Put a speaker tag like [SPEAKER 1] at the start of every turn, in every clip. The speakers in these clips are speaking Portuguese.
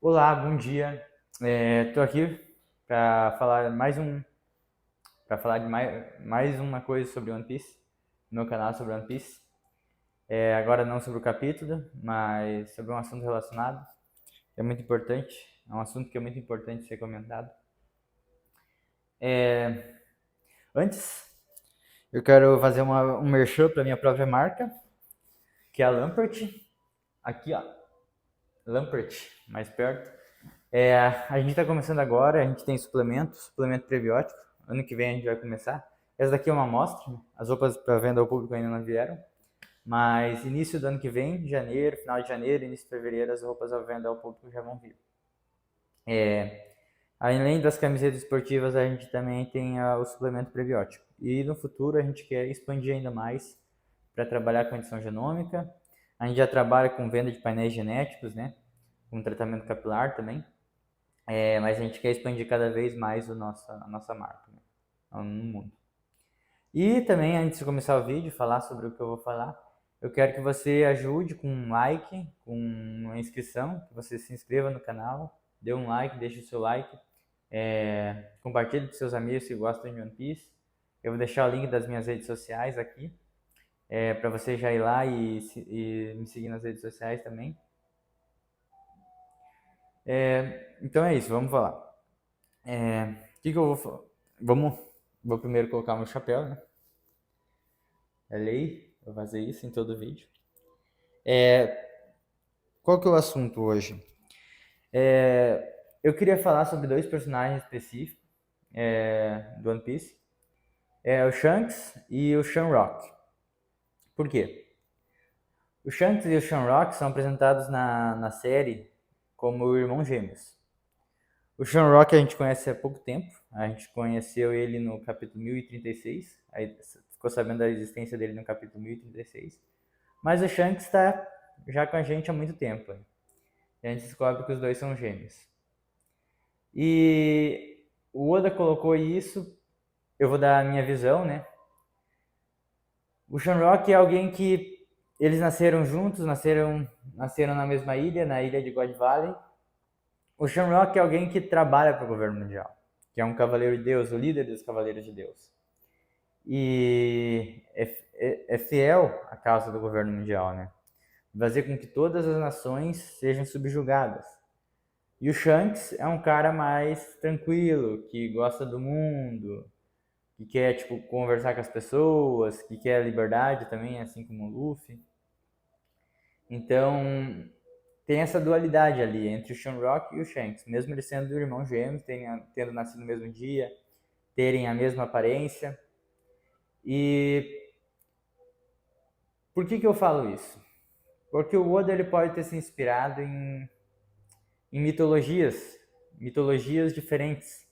[SPEAKER 1] Olá, bom dia. Estou aqui para falar para falar de mais uma coisa sobre One Piece, no meu canal sobre One Piece. Agora não sobre o capítulo, mas sobre um assunto relacionado, que é muito importante. É um assunto que é muito importante ser comentado. É, Antes, eu quero fazer um merchan para minha própria marca, que é a Lampert. Aqui, ó, Lampert, mais perto. A gente está começando agora, a gente tem suplemento prebiótico. Ano que vem a gente vai começar. Essa daqui é uma amostra, né? As roupas para venda ao público ainda não vieram. Mas início do ano que vem, janeiro, final de janeiro, início de fevereiro, as roupas à venda ao público já vão vir. Além das camisetas esportivas, a gente também tem o suplemento prebiótico. E no futuro a gente quer expandir ainda mais para trabalhar com edição genômica. A gente já trabalha com venda de painéis genéticos, né? Com tratamento capilar também. Mas a gente quer expandir cada vez mais a nossa marca, né, no mundo. E também, antes de começar o vídeo, falar sobre o que eu vou falar, eu quero que você ajude com um like, com uma inscrição, que você se inscreva no canal, dê um like, deixe o seu like, compartilhe com seus amigos que gostam de One Piece. Eu vou deixar o link das minhas redes sociais aqui, para você já ir lá e me seguir nas redes sociais também. Então é isso, vamos falar. O que eu vou falar? Vou primeiro colocar meu chapéu, né? É lei, eu vou fazer isso em todo vídeo. Qual que é o assunto hoje? Eu queria falar sobre dois personagens específicos do One Piece. O Shanks e o Shamrock. Por quê? O Shanks e o Shamrock são apresentados na série como irmãos gêmeos. O Shamrock a gente conhece há pouco tempo. A gente conheceu ele no capítulo 1036. Aí ficou sabendo da existência dele no capítulo 1036. Mas o Shanks está já com a gente há muito tempo. E a gente descobre que os dois são gêmeos. E o Oda colocou isso. Eu vou dar a minha visão, né? O Shamrock é alguém que eles nasceram juntos, nasceram na mesma ilha, na ilha de God Valley. O Shamrock é alguém que trabalha para o governo mundial, que é um cavaleiro de Deus, o líder dos cavaleiros de Deus. E é fiel à causa do governo mundial, né? Fazer com que todas as nações sejam subjugadas. E o Shanks é um cara mais tranquilo, que gosta do mundo, que quer tipo conversar com as pessoas, que quer liberdade também, assim como o Luffy. Então, tem essa dualidade ali entre o Shamrock e o Shanks, mesmo eles sendo irmãos gêmeos, tendo nascido no mesmo dia, terem a mesma aparência. E por que eu falo isso? Porque o Oda ele pode ter se inspirado em mitologias diferentes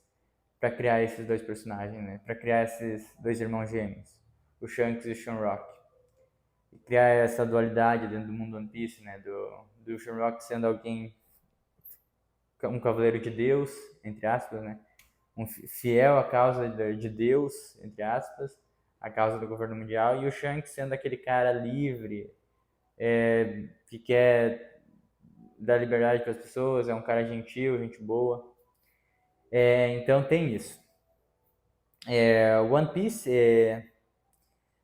[SPEAKER 1] para criar esses dois personagens, né? Para criar esses dois irmãos gêmeos, o Shanks e o Shamrock. E criar essa dualidade dentro do mundo One Piece, né? Do Shamrock sendo alguém, um cavaleiro de Deus, entre aspas, né? Um fiel à causa de Deus, entre aspas, à causa do governo mundial, e o Shanks sendo aquele cara livre, que quer dar liberdade para as pessoas, é um cara gentil, gente boa. Então tem isso. One Piece,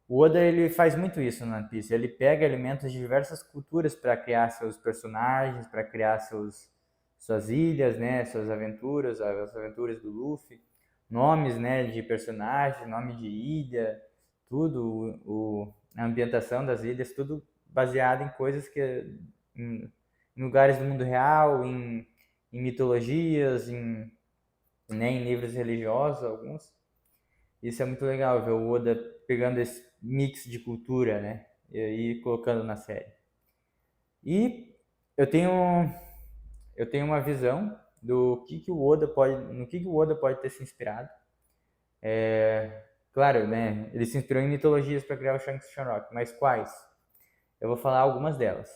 [SPEAKER 1] o Oda ele faz muito isso no One Piece. Ele pega elementos de diversas culturas para criar seus personagens, para criar suas ilhas, né, suas aventuras, as aventuras do Luffy, nomes, né, de personagens, nome de ilha, tudo, a ambientação das ilhas, tudo baseado em coisas em, em lugares do mundo real, em mitologias, né, em livros religiosos, alguns. Isso é muito legal ver o Oda pegando esse mix de cultura, né? E colocando na série. E eu tenho, eu tenho uma visão do que o Oda pode, no que o Oda pode ter se inspirado. Claro, né? Ele se inspirou em mitologias para criar o Shanks e Shamrock, mas quais? Eu vou falar algumas delas.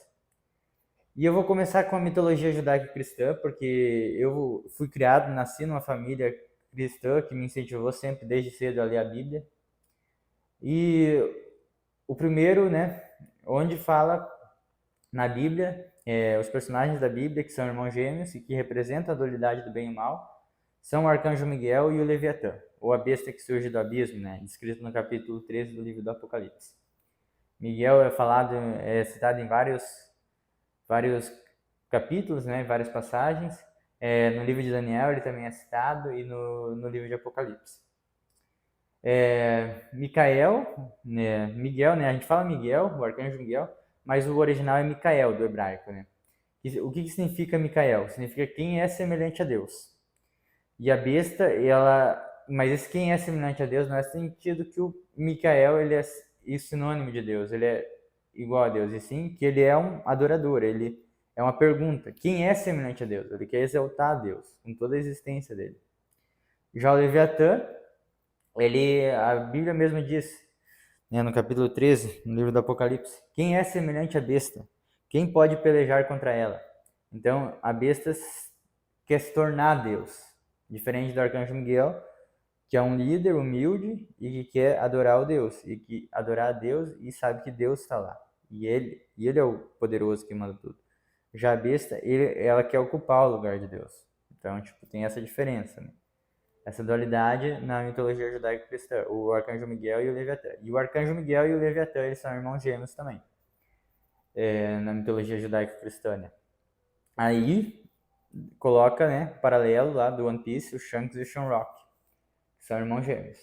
[SPEAKER 1] E eu vou começar com a mitologia judaico-cristã, porque eu fui criado, nasci numa família cristã que me incentivou sempre desde cedo a ler a Bíblia. E o primeiro, né, onde fala na Bíblia Os personagens da Bíblia que são irmãos gêmeos e que representam a dualidade do bem e o mal são o arcanjo Miguel e o Leviatã, ou a besta que surge do abismo, né? Descrito no capítulo 13 do livro do Apocalipse. Miguel é citado em vários capítulos, né? Várias passagens. No livro de Daniel ele também é citado e no livro de Apocalipse. Miguel, né? A gente fala Miguel, o arcanjo Miguel, mas o original é Micael, do hebraico, né? O que significa Micael? Significa quem é semelhante a Deus. E a besta, mas esse quem é semelhante a Deus não é sentido que o Micael ele é sinônimo de Deus, ele é igual a Deus, e sim que ele é um adorador, ele é uma pergunta. Quem é semelhante a Deus? Ele quer exaltar a Deus com toda a existência dele. Já o Leviatã, a Bíblia mesmo diz, né, no capítulo 13, no livro do Apocalipse, quem é semelhante à besta? Quem pode pelejar contra ela? Então, a besta quer se tornar Deus, diferente do arcanjo Miguel, que é um líder humilde e que quer adorar o Deus, e que adorar a Deus e sabe que Deus está lá. E ele é o poderoso que manda tudo. Já a besta, ela quer ocupar o lugar de Deus. Então, tem essa diferença, né? Essa dualidade na mitologia judaico-cristã, o arcanjo Miguel e o Leviatã. E o arcanjo Miguel e o Leviatã, eles são irmãos gêmeos também, na mitologia judaico-cristã, né? Aí, coloca, né, paralelo lá do One Piece, o Shanks e o Shamrock, que são irmãos gêmeos.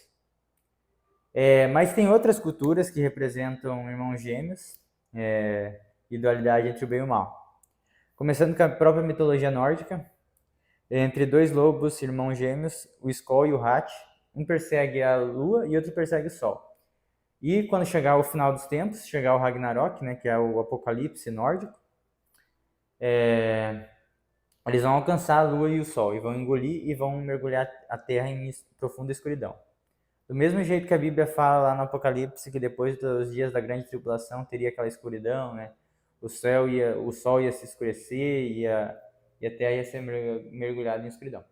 [SPEAKER 1] Mas tem outras culturas que representam irmãos gêmeos e dualidade entre o bem e o mal. Começando com a própria mitologia nórdica, entre dois lobos irmãos gêmeos, o Skoll e o Hat, um persegue a lua e outro persegue o sol. E quando chegar o final dos tempos, chegar o Ragnarok, né, que é o apocalipse nórdico, eles vão alcançar a lua e o sol, e vão engolir e vão mergulhar a terra em profunda escuridão. Do mesmo jeito que a Bíblia fala lá no Apocalipse que depois dos dias da grande tribulação teria aquela escuridão, né? O sol ia se escurecer e a terra ia ser mergulhada em escuridão.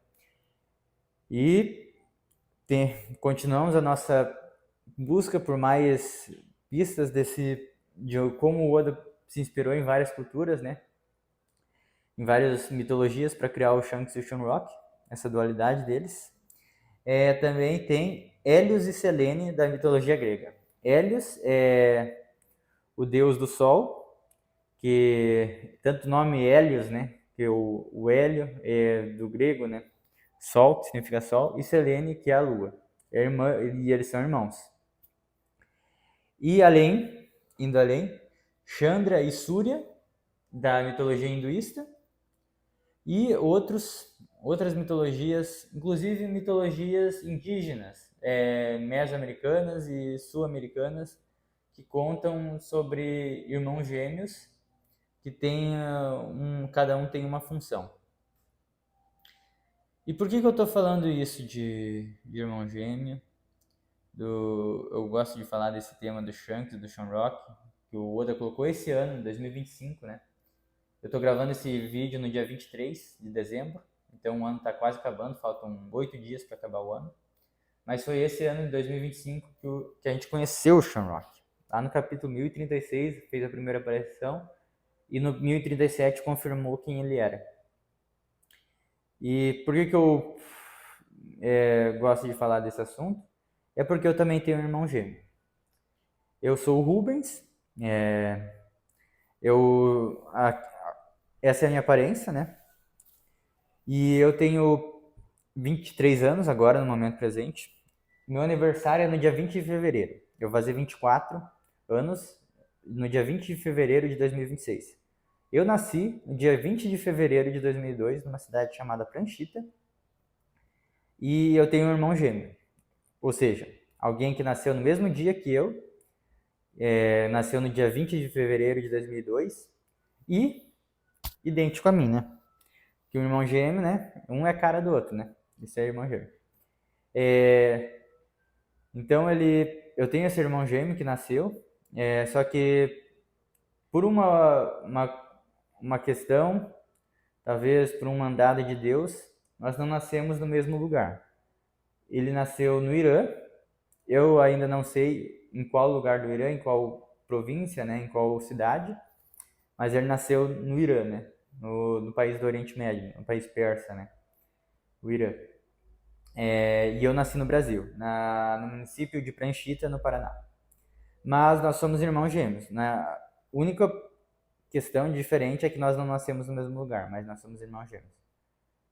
[SPEAKER 1] E continuamos a nossa busca por mais pistas de como o Oda se inspirou em várias culturas, né? Em várias mitologias para criar o Shanks e o Shamrock, essa dualidade deles. Também tem Hélios e Selene da mitologia grega. Hélios é o deus do sol, que tanto o nome Hélios, né, que o hélio é do grego, né, sol, que significa sol, e Selene, que é a lua. E eles são irmãos. E indo além, Chandra e Surya da mitologia hinduísta e outras mitologias, inclusive mitologias indígenas, mesoamericanas e sul-americanas, que contam sobre irmãos gêmeos que cada um tem uma função. E por que eu estou falando isso de irmão gêmeo? Eu gosto de falar desse tema do Shanks e do Shamrock, que o Oda colocou esse ano, 2025, né? Eu estou gravando esse vídeo no dia 23 de dezembro, então o ano está quase acabando, faltam 8 dias para acabar o ano. Mas foi esse ano de 2025 que a gente conheceu o Shamrock. Lá no capítulo 1036 fez a primeira aparição e no 1037 confirmou quem ele era. E por que eu gosto de falar desse assunto? É porque eu também tenho um irmão gêmeo. Eu sou o Rubens, essa é a minha aparência, né? E eu tenho 23 anos agora, no momento presente. Meu aniversário é no dia 20 de fevereiro. Eu vou fazer 24 anos no dia 20 de fevereiro de 2026. Eu nasci no dia 20 de fevereiro de 2002, numa cidade chamada Pranchita. E eu tenho um irmão gêmeo. Ou seja, alguém que nasceu no mesmo dia que eu, nasceu no dia 20 de fevereiro de 2002 e idêntico a mim, né? Que o irmão gêmeo, né? Um é a cara do outro, né? Isso é irmão gêmeo. Então eu tenho esse irmão gêmeo que nasceu, só que por uma questão, talvez por um mandado de Deus, nós não nascemos no mesmo lugar. Ele nasceu no Irã, eu ainda não sei em qual lugar do Irã, em qual província, né, em qual cidade, mas ele nasceu no Irã, né? No país do Oriente Médio, no país persa, né? O Irã. E eu nasci no Brasil, no município de Pranchita, no Paraná. Mas nós somos irmãos gêmeos. Né? A única questão diferente é que nós não nascemos no mesmo lugar, mas nós somos irmãos gêmeos.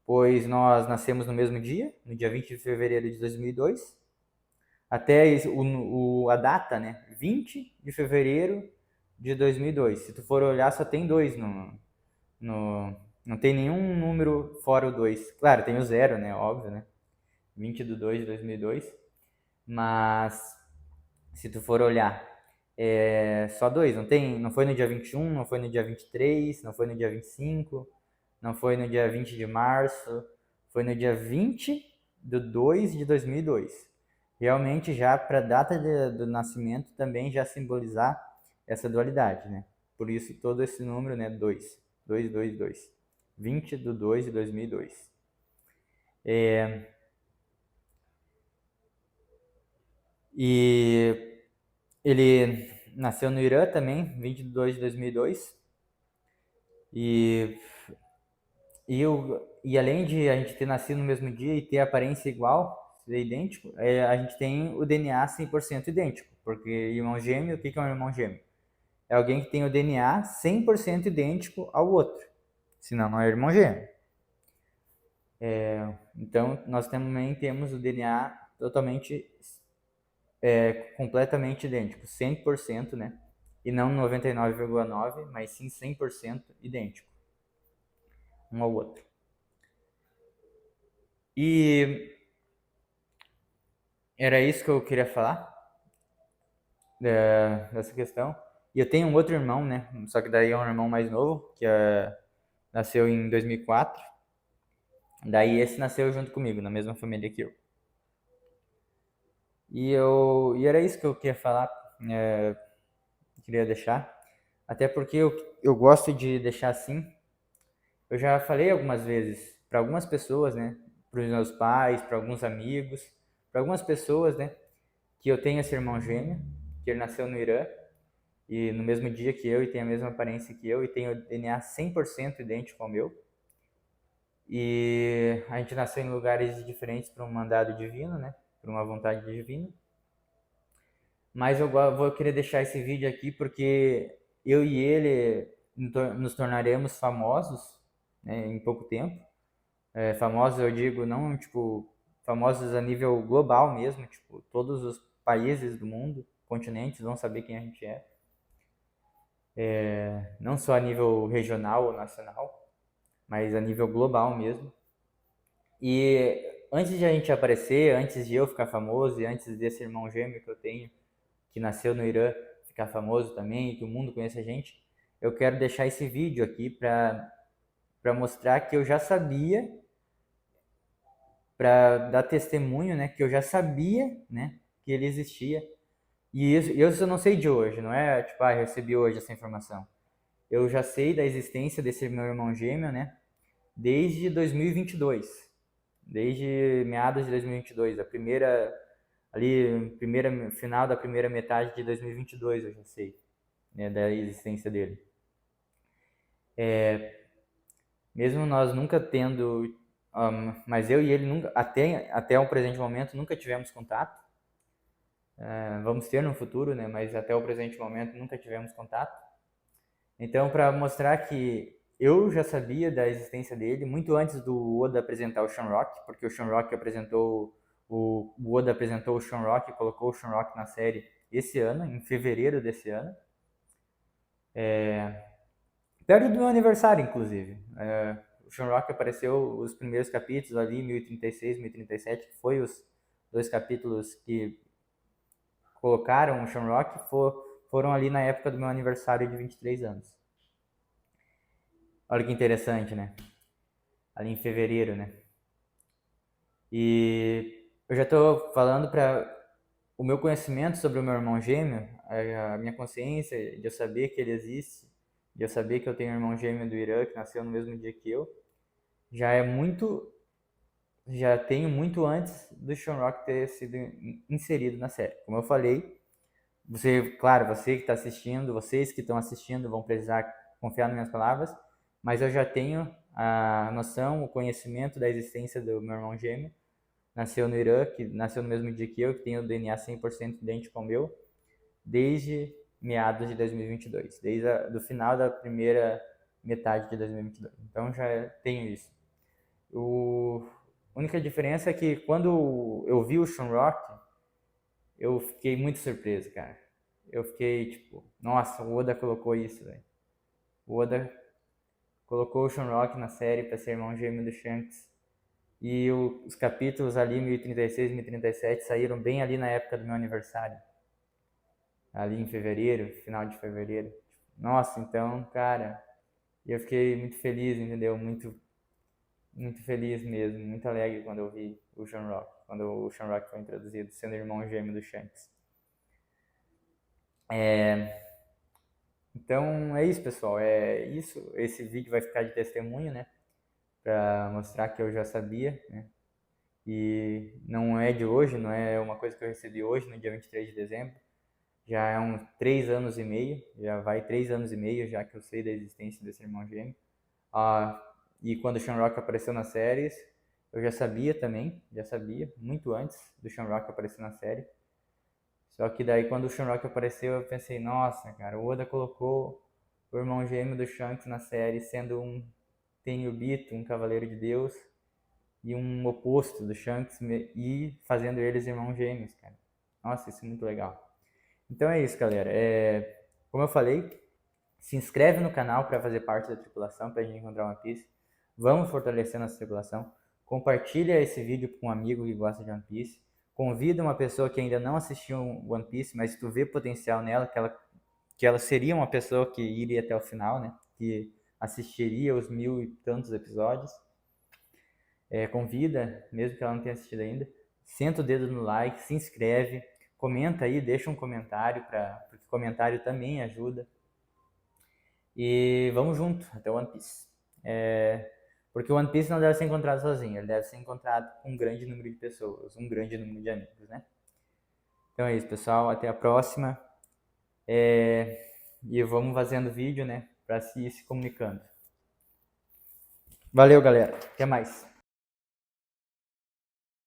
[SPEAKER 1] Pois nós nascemos no mesmo dia, no dia 20 de fevereiro de 2002. Até a data, né? 20 de fevereiro de 2002. Se tu for olhar, só tem dois não tem nenhum número fora o 2. Claro, tem o 0, né? Óbvio, né? 20 de 2 de 2002. Mas se tu for olhar, só dois. Não foi no dia 21, não foi no dia 23, não foi no dia 25, não foi no dia 20 de março, foi no dia 20 de 2 de 2002. Realmente já para a data do nascimento também já simbolizar essa dualidade, né? Por isso todo esse número, né, 2, 2, 2, 2. 20 de 2 de 2002. E ele nasceu no Irã também, 20 de 2 de 2002. E além de a gente ter nascido no mesmo dia e ter a aparência igual, ser idêntico, a gente tem o DNA 100% idêntico. Porque irmão gêmeo, o que é um irmão gêmeo? É alguém que tem o DNA 100% idêntico ao outro. Senão não é irmão gêmeo. Então, nós também temos o DNA totalmente, completamente idêntico, 100%, né? E não 99,9%, mas sim 100% idêntico um ao outro. E era isso que eu queria falar dessa questão. E eu tenho um outro irmão, né? Só que daí é um irmão mais novo, que nasceu em 2004. Daí esse nasceu junto comigo, na mesma família que eu. E era isso que eu queria falar, queria deixar. Até porque eu gosto de deixar assim. Eu já falei algumas vezes para algumas pessoas, né? Para os meus pais, para alguns amigos, para algumas pessoas, né? Que eu tenho esse irmão gêmeo, que ele nasceu no Irã, e no mesmo dia que eu, e tem a mesma aparência que eu, e tem o DNA 100% idêntico ao meu. E a gente nasceu em lugares diferentes por um mandado divino, né? Por uma vontade divina. Mas eu vou querer deixar esse vídeo aqui porque eu e ele nos tornaremos famosos, né, em pouco tempo. Famosos, eu digo, não tipo famosos a nível global mesmo, tipo todos os países do mundo, continentes vão saber quem a gente é. Não só a nível regional ou nacional, mas a nível global mesmo. E antes de a gente aparecer, antes de eu ficar famoso e antes desse irmão gêmeo que eu tenho, que nasceu no Irã, ficar famoso também, que o mundo conheça a gente, eu quero deixar esse vídeo aqui para mostrar que eu já sabia, para dar testemunho, né, que eu já sabia, né, que ele existia. E isso eu não sei de hoje, não é tipo, recebi hoje essa informação. Eu já sei da existência desse meu irmão gêmeo, né, desde 2022. Desde meados de 2022, final da primeira metade de 2022 eu já sei, né, da existência dele. Mesmo nós nunca tendo, mas eu e ele nunca, até o presente momento nunca tivemos contato. Vamos ter no futuro, né, mas até o presente momento nunca tivemos contato. Então, para mostrar que eu já sabia da existência dele muito antes do Oda apresentar o Shamrock, porque o Shamrock o Oda apresentou o Shamrock e colocou o Shamrock na série esse ano, em fevereiro desse ano. Perto do meu aniversário, inclusive. O Shamrock apareceu os primeiros capítulos ali, 1036, 1037, que foi os 2 capítulos que colocaram o Shamrock, foram ali na época do meu aniversário de 23 anos. Olha que interessante, né? Ali em fevereiro, né? E eu já estou falando para o meu conhecimento sobre o meu irmão gêmeo, a minha consciência de eu saber que ele existe, de eu saber que eu tenho um irmão gêmeo do Irã que nasceu no mesmo dia que eu, já tenho muito antes do Shamrock ter sido inserido na série. Como eu falei, claro, você que está assistindo, vocês que estão assistindo vão precisar confiar nas minhas palavras, mas eu já tenho a noção, o conhecimento da existência do meu irmão gêmeo. Nasceu no Irã, que nasceu no mesmo dia que eu, que tem o DNA 100% idêntico ao meu, desde meados de 2022, desde o final da primeira metade de 2022. Então já tenho isso. A única diferença é que quando eu vi o Shamrock, eu fiquei muito surpreso, cara. Eu fiquei tipo, nossa, o Oda colocou isso, velho. O Oda colocou o Shamrock na série para ser irmão gêmeo do Shanks. E os capítulos ali, 1036 e 1037, saíram bem ali na época do meu aniversário. Ali em fevereiro, final de fevereiro. Nossa, então, cara, eu fiquei muito feliz, entendeu? Muito, muito feliz mesmo, muito alegre quando eu vi o Shamrock, quando o Shamrock foi introduzido, sendo irmão gêmeo do Shanks. Então é isso, pessoal. É isso. Esse vídeo vai ficar de testemunho, né? Pra mostrar que eu já sabia, né? E não é de hoje, não é uma coisa que eu recebi hoje, no dia 23 de dezembro. Já é uns 3 anos e meio, já vai 3 anos e meio já que eu sei da existência desse irmão gêmeo. E quando o Shamrock apareceu nas séries, eu já sabia também, já sabia, muito antes do Shamrock aparecer na série. Só que daí quando o Shamrock apareceu, eu pensei, nossa, cara, o Oda colocou o irmão gêmeo do Shanks na série sendo um Tenryubito, um Cavaleiro de Deus, e um oposto do Shanks, e fazendo eles irmãos gêmeos, cara. Nossa, isso é muito legal. Então é isso, galera. Como eu falei, se inscreve no canal para fazer parte da tripulação, para a gente encontrar One Piece. Vamos fortalecer nossa tripulação. Compartilha esse vídeo com um amigo que gosta de One Piece. Convida uma pessoa que ainda não assistiu One Piece, mas tu vê potencial nela, que ela seria uma pessoa que iria até o final, né? Que assistiria os 1000 e tantos episódios. Convida, mesmo que ela não tenha assistido ainda. Senta o dedo no like, se inscreve, comenta aí, deixa um comentário, porque comentário também ajuda. E vamos junto até o One Piece. Porque o One Piece não deve ser encontrado sozinho, ele deve ser encontrado com um grande número de pessoas, um grande número de amigos, né? Então é isso, pessoal. Até a próxima. E vamos fazendo vídeo, né? Para se comunicando. Valeu, galera. Até mais.